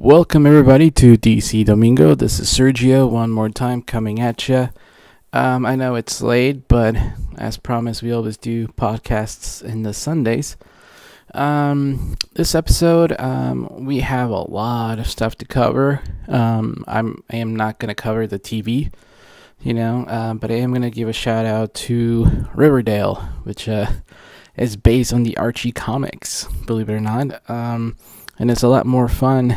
Welcome everybody to DC Domingo. This is Sergio one more time coming at you. I know it's late, but as promised, we always do podcasts in the Sundays. This episode, we have a lot of stuff to cover. I am not going to cover the TV, but I am going to give a shout out to Riverdale, which is based on the Archie comics, believe it or not. And it's a lot more fun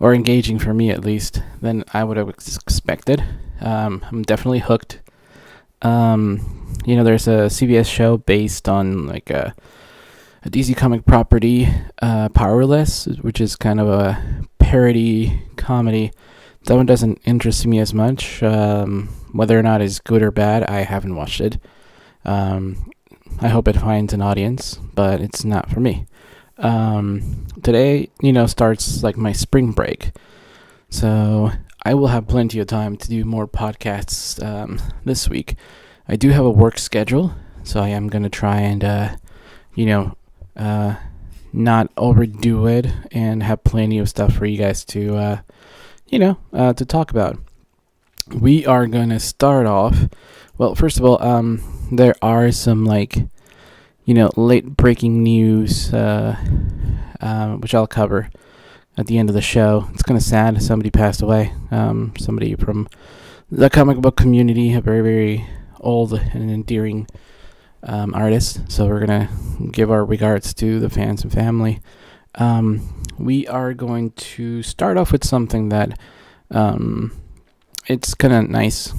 or engaging for me at least, than I would have expected. I'm definitely hooked. There's a CBS show based on like a DC comic property, Powerless, which is kind of a parody comedy. That one doesn't interest me as much. Whether or not it's good or bad, I haven't watched it. I hope it finds an audience, but it's not for me. Today, starts like my spring break. So I will have plenty of time to do more podcasts this week. I do have a work schedule, so I am going to try and, not overdo it and have plenty of stuff for you guys to talk about. We are going to start off. Well, first of all, there are some late breaking news, which I'll cover at the end of the show. It's kind of sad. Somebody passed away. Somebody from the comic book community, a very, very old and endearing artist. So we're going to give our regards to the fans and family. We are going to start off with something that it's kind of nice.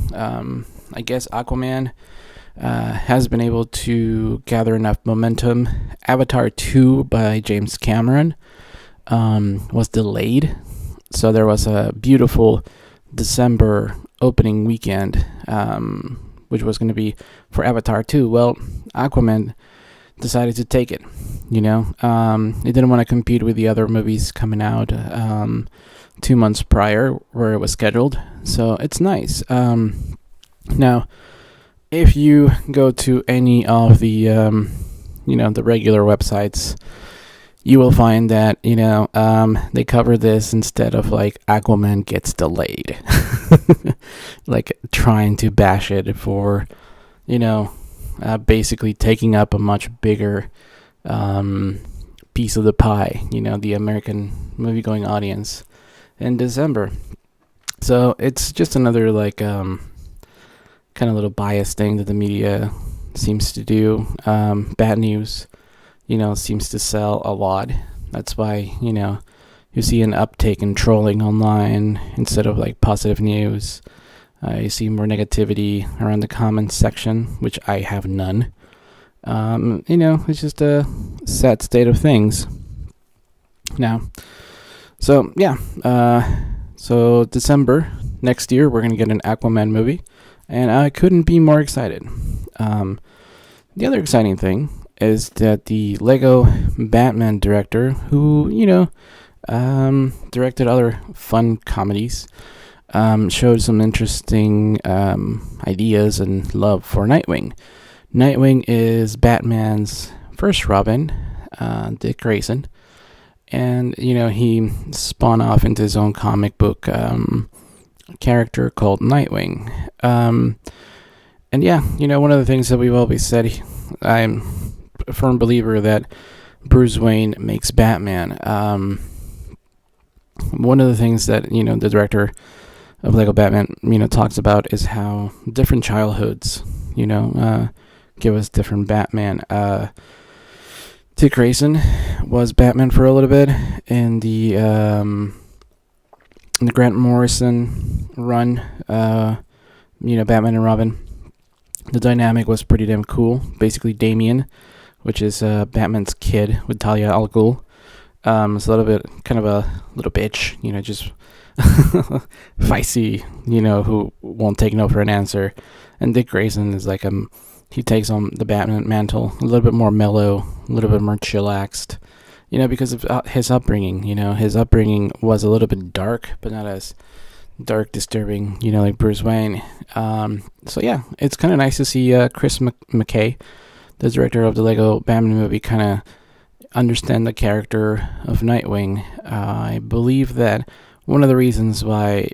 I guess Aquaman has been able to gather enough momentum. Avatar 2 by James Cameron was delayed. So there was a beautiful December opening weekend, which was going to be for Avatar 2. Well, Aquaman decided to take it, It didn't want to compete with the other movies coming out 2 months prior where it was scheduled. So it's nice. Now, if you go to any of the, the regular websites, you will find that, they cover this instead of like Aquaman gets delayed. Like trying to bash it for, basically taking up a much bigger piece of the pie, the American movie-going audience in December. So it's just another kind of little bias thing that the media seems to do. Bad news, seems to sell a lot. That's why, you see an uptake in trolling online instead of like positive news. You see more negativity around the comments section, which I have none. It's just a sad state of things now. So, yeah. So December next year, we're going to get an Aquaman movie. And I couldn't be more excited. The other exciting thing is that the Lego Batman director, who, directed other fun comedies, showed some interesting ideas and love for Nightwing. Nightwing is Batman's first Robin, Dick Grayson. And, he spun off into his own comic book character called Nightwing. And yeah, one of the things that we've always said, I'm a firm believer that Bruce Wayne makes Batman. One of the things that, the director of Lego Batman, talks about is how different childhoods, give us different Batman. Dick Grayson was Batman for a little bit in the Grant Morrison run, Batman and Robin. The dynamic was pretty damn cool. Basically, Damian, which is Batman's kid with Talia al Ghul, is a little bit, kind of a little bitch, just feisty, who won't take no for an answer. And Dick Grayson is like, he takes on the Batman mantle, a little bit more mellow, a little bit more chillaxed. Because of his upbringing, his upbringing was a little bit dark, but not as dark, disturbing, like Bruce Wayne. So yeah, it's kind of nice to see Chris McKay, the director of the Lego Batman movie, kind understand the character of Nightwing. I believe that one of the reasons why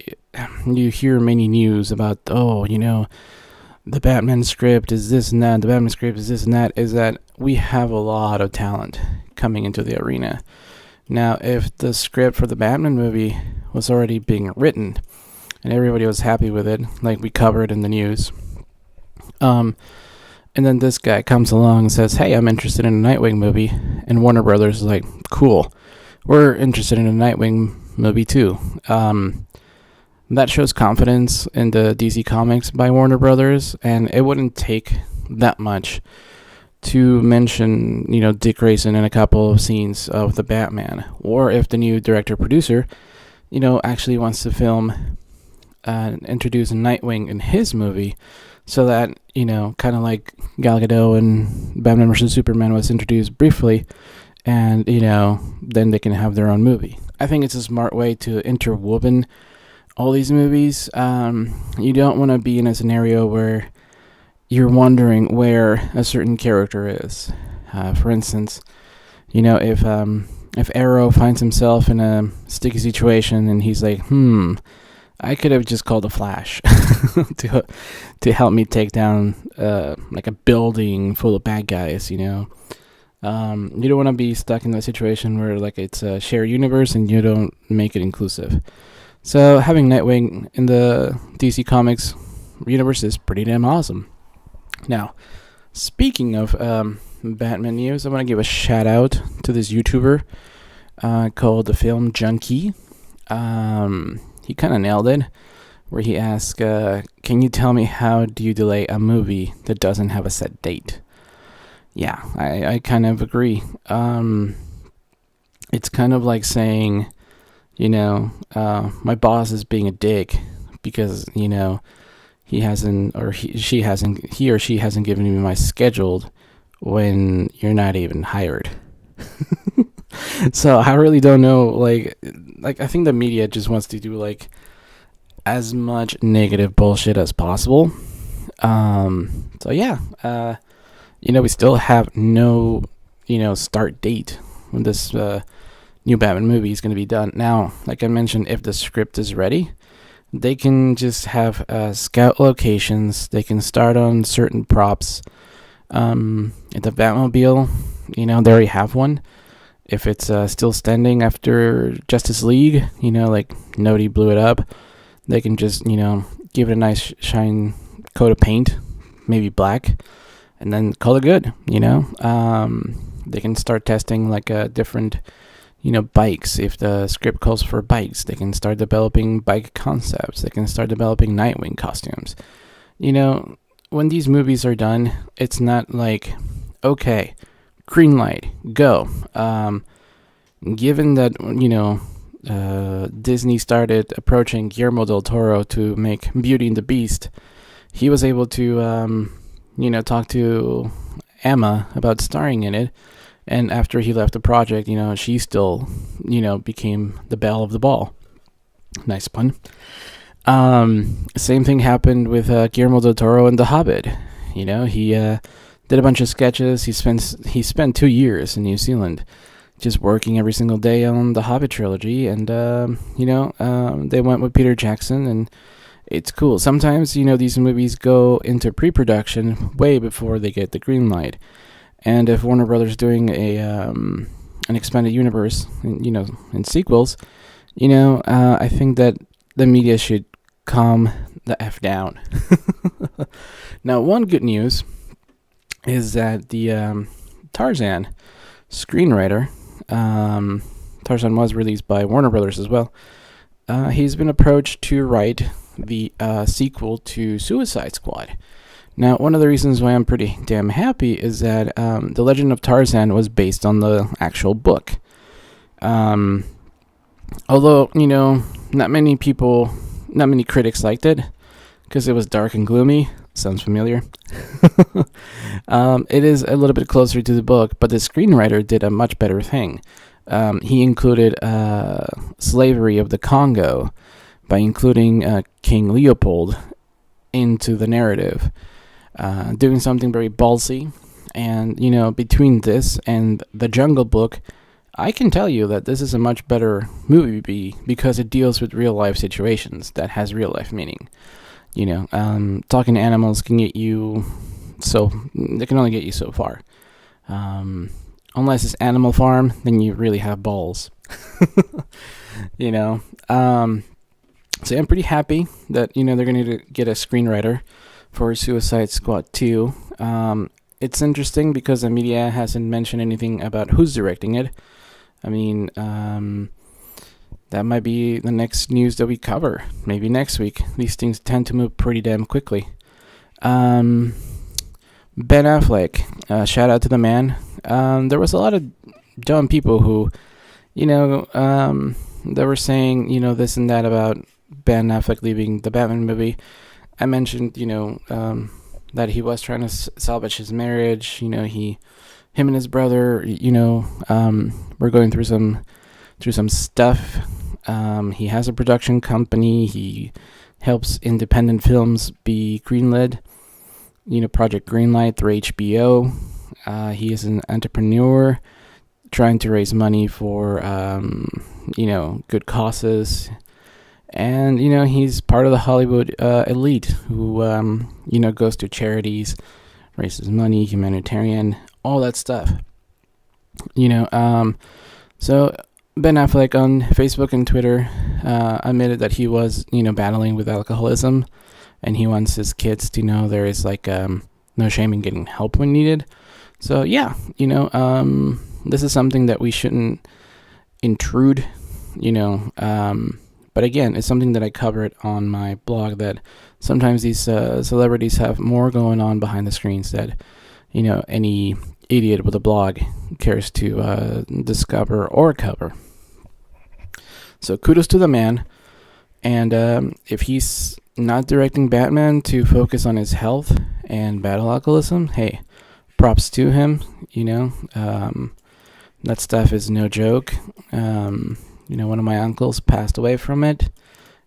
you hear many news about, the Batman script is this and that, the Batman script is this and that, is that we have a lot of talent coming into the arena. Now, if the script for the Batman movie was already being written and everybody was happy with it, like we covered in the news, and then this guy comes along and says, hey, I'm interested in a Nightwing movie, and Warner Brothers is like, cool, we're interested in a Nightwing movie too. That shows confidence in the DC Comics by Warner Brothers, and it wouldn't take that much to mention, Dick Grayson in a couple of scenes of the Batman. Or if the new director-producer, actually wants to film and introduce Nightwing in his movie, so that, kind of like Gal Gadot and Batman vs. Superman was introduced briefly, and, then they can have their own movie. I think it's a smart way to interwoven all these movies. You don't want to be in a scenario where you're wondering where a certain character is. For instance, if Arrow finds himself in a sticky situation and he's like, I could have just called the Flash to help me take down like a building full of bad guys. You don't want to be stuck in that situation where like it's a shared universe and you don't make it inclusive. So having Nightwing in the DC Comics universe is pretty damn awesome. Now, speaking of Batman news, I want to give a shout out to this YouTuber called The Film Junkie. He kind of nailed it, where he asked, can you tell me how do you delay a movie that doesn't have a set date? Yeah, I kind of agree. It's kind of like saying, my boss is being a dick because, he or she hasn't given me my schedule when you're not even hired. So I really don't know, like I think the media just wants to do like as much negative bullshit as possible. So yeah, we still have no, start date when this new Batman movie is going to be done. Now, like I mentioned, if the script is ready, they can just have scout locations. They can start on certain props. At the Batmobile, they already have one. If it's still standing after Justice League, like nobody blew it up, they can just, give it a nice shine coat of paint, maybe black, and then call it good, They can start testing like a different bikes. If the script calls for bikes, they can start developing bike concepts. They can start developing Nightwing costumes. When these movies are done, it's not like, okay, green light, go. Given that, Disney started approaching Guillermo del Toro to make Beauty and the Beast, he was able to, talk to Emma about starring in it. And after he left the project, she still, became the belle of the ball. Nice pun. Same thing happened with Guillermo del Toro and The Hobbit. He did a bunch of sketches. He spent 2 years in New Zealand just working every single day on the Hobbit trilogy. And, they went with Peter Jackson, and it's cool. Sometimes, these movies go into pre-production way before they get the green light. And if Warner Brothers doing an expanded universe, in sequels, I think that the media should calm the F down. Now, one good news is that the Tarzan screenwriter, Tarzan was released by Warner Brothers as well. He's been approached to write the sequel to Suicide Squad. Now, one of the reasons why I'm pretty damn happy is that The Legend of Tarzan was based on the actual book. Although, not many critics liked it because it was dark and gloomy. Sounds familiar? It is a little bit closer to the book, but the screenwriter did a much better thing. He included slavery of the Congo by including King Leopold into the narrative. Doing something very ballsy. And, between this and The Jungle Book, I can tell you that this is a much better movie because it deals with real life situations that has real life meaning. Talking to animals can get you they can only get you so far. Unless it's Animal Farm, then you really have balls. So I'm pretty happy that, they're going to get a screenwriter for Suicide Squad 2. It's interesting because the media hasn't mentioned anything about who's directing it. I mean, that might be the next news that we cover. Maybe next week. These things tend to move pretty damn quickly. Ben Affleck, shout out to the man. There was a lot of dumb people who, that were saying, this and that about Ben Affleck leaving the Batman movie. I mentioned, that he was trying to salvage his marriage. Him and his brother, were going through some stuff. He has a production company. He helps independent films be greenlit. Project Greenlight through HBO. He is an entrepreneur trying to raise money for, good causes. And, he's part of the Hollywood elite who, goes to charities, raises money, humanitarian, all that stuff. So Ben Affleck on Facebook and Twitter admitted that he was, battling with alcoholism, and he wants his kids to know there is, no shame in getting help when needed. So, yeah, this is something that we shouldn't intrude, but again, it's something that I covered on my blog, that sometimes these celebrities have more going on behind the screens that, any idiot with a blog cares to discover or cover. So kudos to the man. And if he's not directing Batman to focus on his health and battle alcoholism, hey, props to him. That stuff is no joke. One of my uncles passed away from it,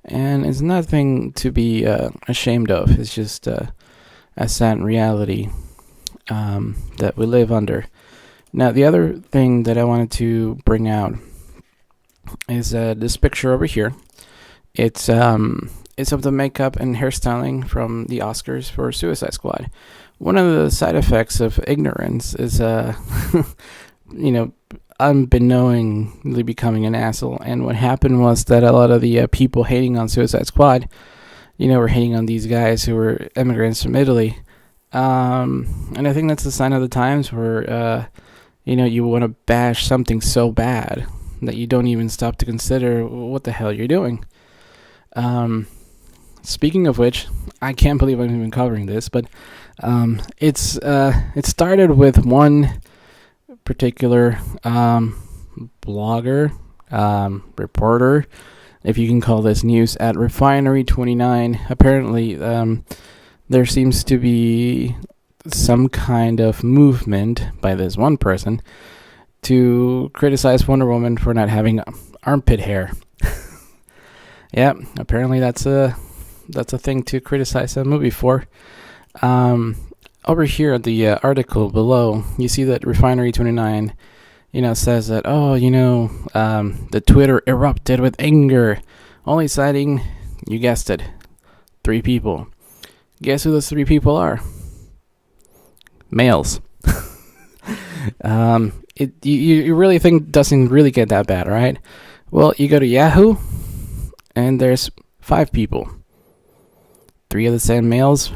and it's nothing to be ashamed of. It's just a sad reality that we live under. Now, the other thing that I wanted to bring out is this picture over here. It's of the makeup and hairstyling from the Oscars for Suicide Squad. One of the side effects of ignorance is, unbeknowingly becoming an asshole. And what happened was that a lot of the people hating on Suicide Squad, were hating on these guys who were immigrants from Italy. And I think that's the sign of the times where, you want to bash something so bad that you don't even stop to consider what the hell you're doing. Speaking of which, I can't believe I'm even covering this, but it started with one particular blogger, reporter, if you can call this news, at Refinery29. Apparently, there seems to be some kind of movement by this one person to criticize Wonder Woman for not having armpit hair. Yeah, apparently that's a thing to criticize a movie for. Over here at the article below, you see that Refinery29, says that, the Twitter erupted with anger, only citing, you guessed it, 3 people. Guess who those 3 people are? Males. You really think doesn't really get that bad, right? Well, you go to Yahoo, and there's 5 people. 3 of the same males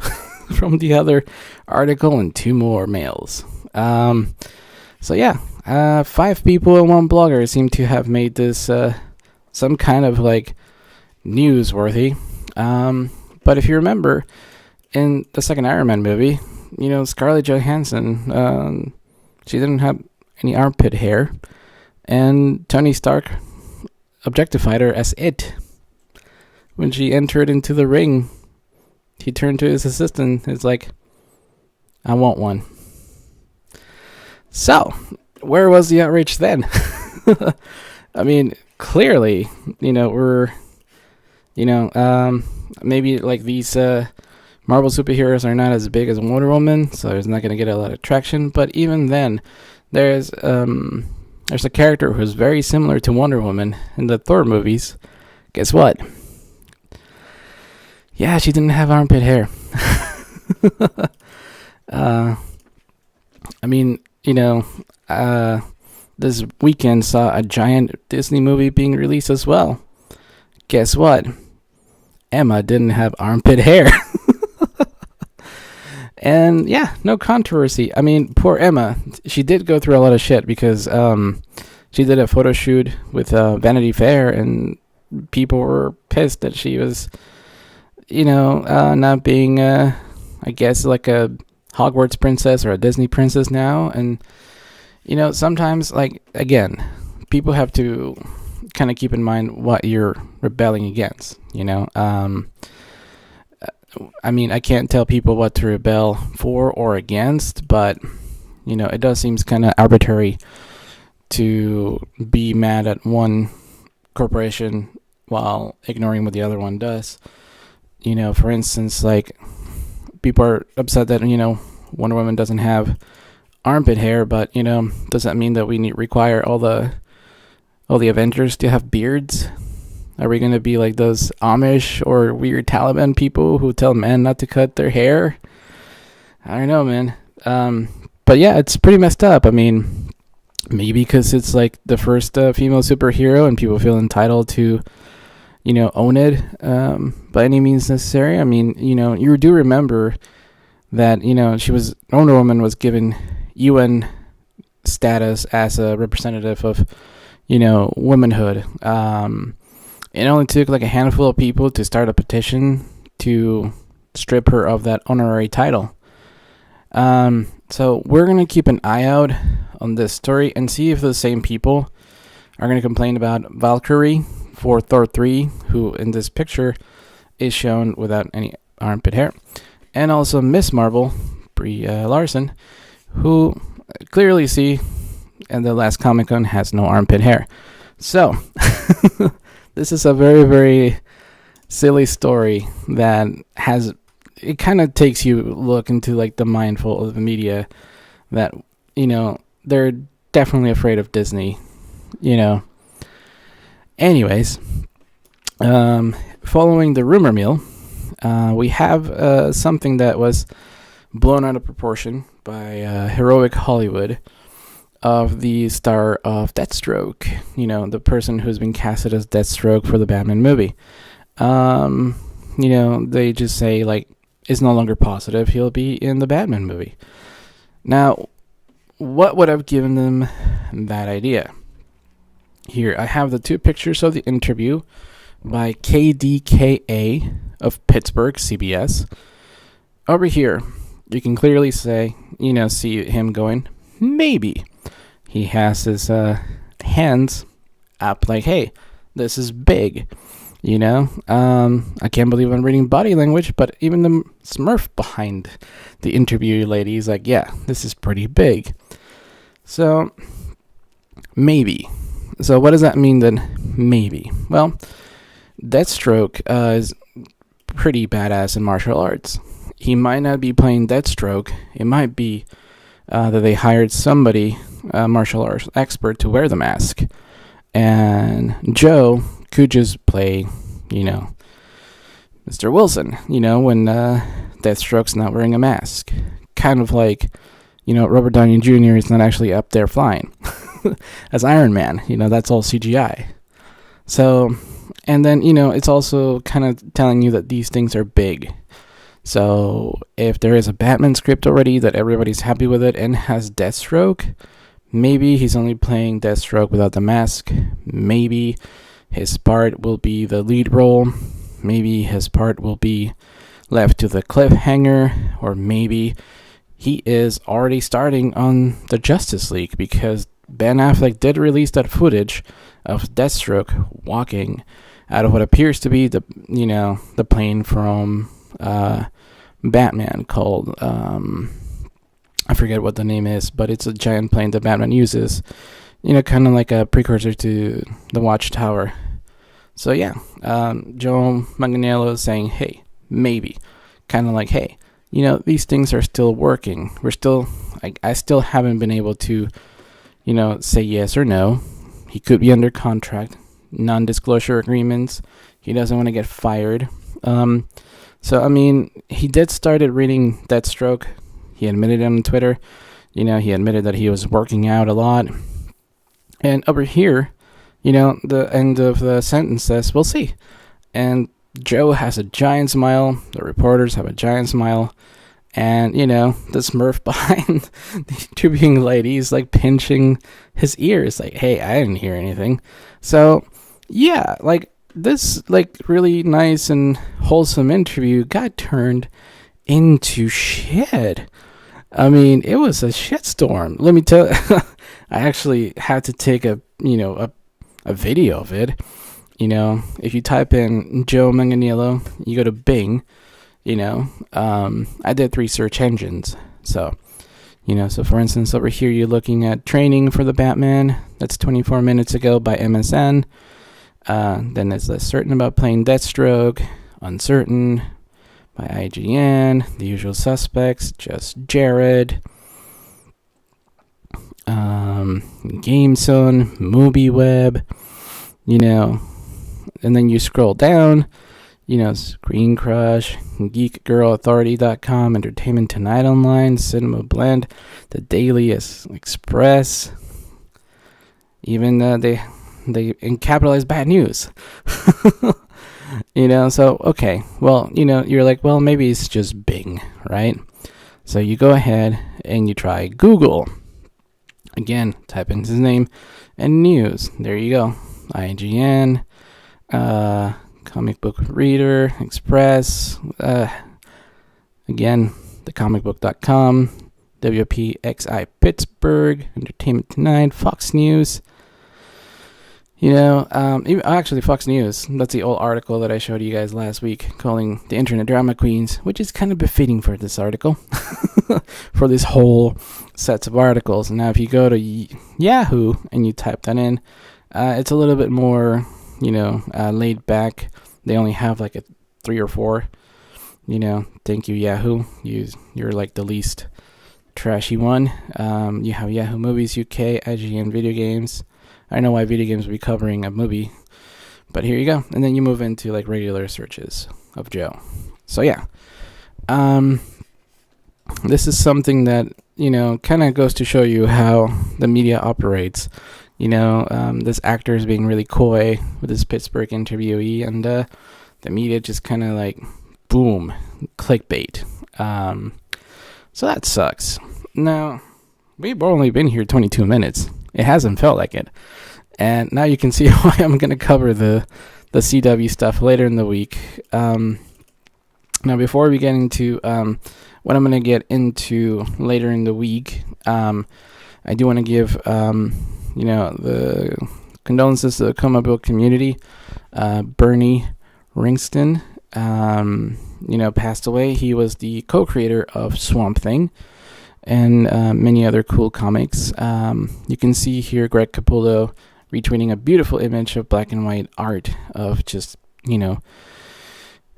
from the other article, and 2 more males. So yeah, 5 people and 1 blogger seem to have made this some kind of newsworthy. But if you remember, in the second Iron Man movie, Scarlett Johansson, she didn't have any armpit hair, and Tony Stark objectified her as it. When she entered into the ring, he turned to his assistant. It's like, I want one. So, where was the outrage then? I mean, clearly, we're, maybe these Marvel superheroes are not as big as Wonder Woman, so it's not going to get a lot of traction. But even then, there's a character who's very similar to Wonder Woman in the Thor movies. Guess what? Yeah, she didn't have armpit hair. I mean, this weekend saw a giant Disney movie being released as well. Guess what? Emma didn't have armpit hair. And yeah, no controversy. I mean, poor Emma. She did go through a lot of shit because she did a photo shoot with Vanity Fair, and people were pissed that she was, not being, I guess, like a Hogwarts princess or a Disney princess now. And, sometimes, like, again, people have to kind of keep in mind what you're rebelling against, I mean, I can't tell people what to rebel for or against, but, it does seem kind of arbitrary to be mad at one corporation while ignoring what the other one does. For instance, like, people are upset that, Wonder Woman doesn't have armpit hair, but, does that mean that we require all the Avengers to have beards? Are we going to be like those Amish or weird Taliban people who tell men not to cut their hair? I don't know, man. But yeah, it's pretty messed up. I mean, maybe because it's like the first female superhero and people feel entitled to, own it by any means necessary. I mean, you do remember that, Wonder Woman was given UN status as a representative of, womanhood. It only took like a handful of people to start a petition to strip her of that honorary title. So we're going to keep an eye out on this story and see if the same people are going to complain about Valkyrie for Thor 3, who in this picture is shown without any armpit hair. And also Miss Marvel, Brie Larson, who clearly see in the last Comic-Con has no armpit hair. So... This is a very, very silly story that it kind of takes you look into like the mindful of the media that, they're definitely afraid of Disney, Anyways, following the rumor mill, we have something that was blown out of proportion by Heroic Hollywood of the star of Deathstroke, the person who's been casted as Deathstroke for the Batman movie. They just say, like, it's no longer positive he'll be in the Batman movie. Now, what would have given them that idea? Here, I have the two pictures of the interview by KDKA of Pittsburgh, CBS. Over here, you can clearly say, see him going, maybe. He has his hands up like, hey, this is big, I can't believe I'm reading body language, but even the Smurf behind the interview lady is like, yeah, this is pretty big. So, maybe. So what does that mean then? Maybe. Well, Deathstroke is pretty badass in martial arts. He might not be playing Deathstroke. It might be that they hired somebody, a martial arts expert, to wear the mask. And Joe could just play, Mr. Wilson, when Deathstroke's not wearing a mask. Kind of like, Robert Downey Jr. is not actually up there flying as Iron Man. That's all CGI. So, and then, it's also kind of telling you that these things are big. So, if there is a Batman script already that everybody's happy with it and has Deathstroke, maybe he's only playing Deathstroke without the mask. Maybe his part will be the lead role. Maybe his part will be left to the cliffhanger. Or maybe he is already starting on the Justice League, because Ben Affleck did release that footage of Deathstroke walking out of what appears to be the plane from Batman called, I forget what the name is, but it's a giant plane that Batman uses, kind of like a precursor to the Watchtower. So yeah, Joe Manganiello is saying, hey, maybe. kind of like, hey, these things are still working. I still haven't been able to, say yes or no. He could be under contract, non-disclosure agreements. He doesn't want to get fired. So, I mean, he did started reading Deathstroke. He admitted it on Twitter. He admitted that he was working out a lot. And over here, the end of the sentence says, we'll see. And Joe has a giant smile. The reporters have a giant smile. And, the Smurf behind the interviewing lady is like pinching his ears. Like, hey, I didn't hear anything. So, yeah, like this like really nice and wholesome interview got turned into shit. I mean, it was a shitstorm. Let me tell you, I actually had to take a video of it. If you type in Joe Manganiello, you go to Bing, I did 3 search engines. So, so for instance, over here, you're looking at training for the Batman. That's 24 minutes ago by MSN. Then there's less certain about playing Deathstroke, uncertain by IGN, the usual suspects, just Jared, GameZone, MovieWeb, and then you scroll down, Screen Crush, GeekGirlAuthority.com, Entertainment Tonight Online, Cinema Blend, The Daily Express, even they capitalize bad news. So, okay, well, you're like, well, maybe it's just Bing, right? So you go ahead and you try Google. Again, type in his name and news. There you go. IGN, Comic Book Reader, Express, again, thecomicbook.com, WPXI Pittsburgh, Entertainment Tonight, Fox News. Actually, Fox News, that's the old article that I showed you guys last week, calling the internet drama queens, which is kind of befitting for this article, for this whole sets of articles. Now, if you go to Yahoo and you type that in, it's a little bit more, laid back. They only have like a 3 or 4, thank you, Yahoo. You're like the least trashy one. You have Yahoo Movies UK, IGN Video Games. I don't know why video games would be covering a movie, but here you go. And then you move into like regular searches of Joe. So yeah, this is something that, kind of goes to show you how the media operates. This actor is being really coy with his Pittsburgh interviewee, and the media just kind of like, boom, clickbait. So that sucks. Now, we've only been here 22 minutes. It hasn't felt like it. And now you can see why I'm going to cover the CW stuff later in the week. Now, before we get into what I'm going to get into later in the week, I do want to give, the condolences to the comic book community. Bernie Wrightson, passed away. He was the co-creator of Swamp Thing and many other cool comics. You can see here Greg Capullo retweeting a beautiful image of black and white art of just,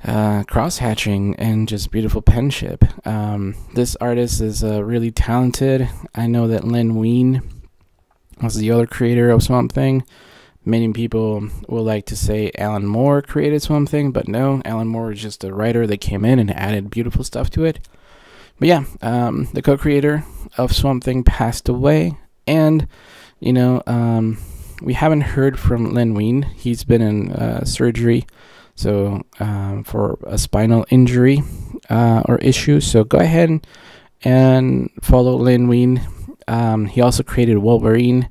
cross-hatching and just beautiful penmanship. This artist is really talented. I know that Len Wein was the other creator of Swamp Thing. Many people will like to say Alan Moore created Swamp Thing, but no, Alan Moore is just a writer that came in and added beautiful stuff to it. But yeah, the co-creator of Swamp Thing passed away, and, we haven't heard from Len Wein. He's been in surgery, so for a spinal injury or issue. So go ahead and follow Len Wein. He also created Wolverine.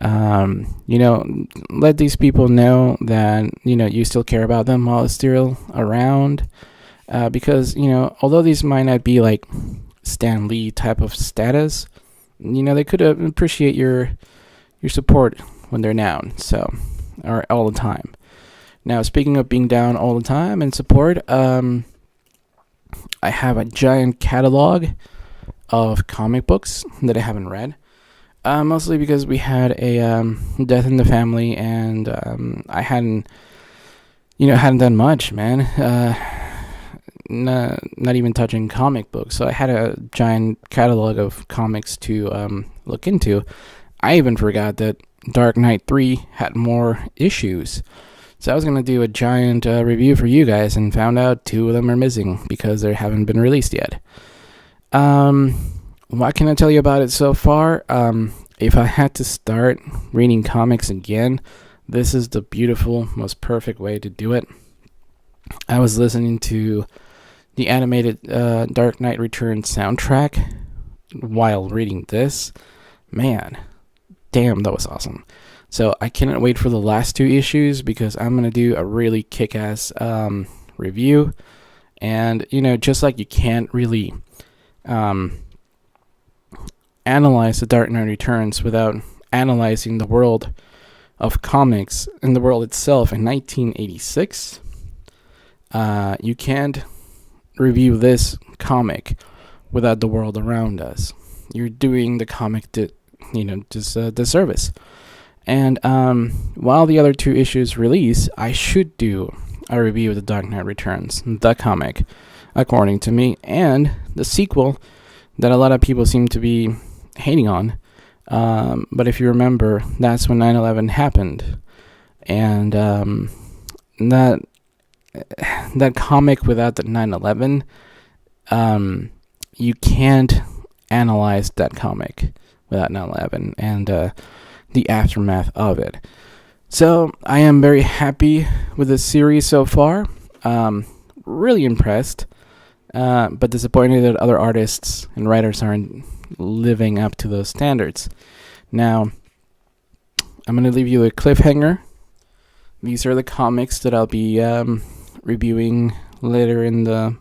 Let these people know that, you still care about them while it's still around. Because, although these might not be like Stan Lee type of status, they could appreciate your support when they're down, or all the time. Now, speaking of being down all the time and support, I have a giant catalog of comic books that I haven't read, mostly because we had a death in the family, and I hadn't done much, man. not even touching comic books. So I had a giant catalog of comics to look into. I even forgot that Dark Knight 3 had more issues. So I was going to do a giant review for you guys and found out 2 of them are missing because they haven't been released yet. What can I tell you about it so far? If I had to start reading comics again, this is the beautiful, most perfect way to do it. I was listening to the animated Dark Knight Returns soundtrack while reading this. Man, damn, that was awesome. So I cannot wait for the last 2 issues because I'm going to do a really kick-ass review. And, just like you can't really analyze the Dark Knight Returns without analyzing the world of comics and the world itself in 1986, you can't review this comic without the world around us. You're doing the comic disservice. And while the other 2 issues release, I should do a review of The Dark Knight Returns, the comic, according to me, and the sequel that a lot of people seem to be hating on. But if you remember, that's when 9/11 happened. And that comic without the 9/11, you can't analyze that comic without 9/11 and the aftermath of it. So I am very happy with the series so far. Really impressed, but disappointed that other artists and writers aren't living up to those standards. Now, I'm going to leave you a cliffhanger. These are the comics that I'll be reviewing later in the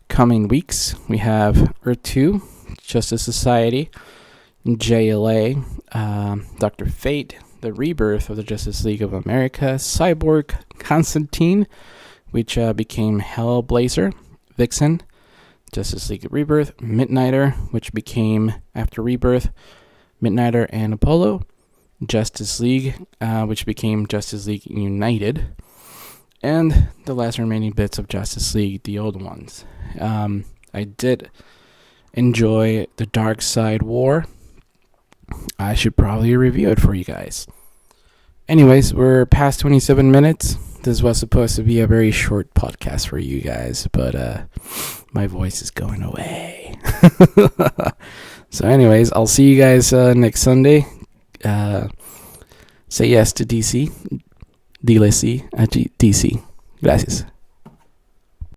coming weeks. We have Earth 2, Justice Society, JLA, Dr. Fate, The Rebirth of the Justice League of America, Cyborg, Constantine, which became Hellblazer, Vixen, Justice League Rebirth, Midnighter, which became, after Rebirth, Midnighter and Apollo, Justice League, which became Justice League United, and the last remaining bits of Justice League, the old ones. I did enjoy the Dark Side War. I should probably review it for you guys. Anyways, we're past 27 minutes. This was supposed to be a very short podcast for you guys, but my voice is going away. So anyways, I'll see you guys next Sunday. Say yes to DC. Dile sí a DC. Gracias.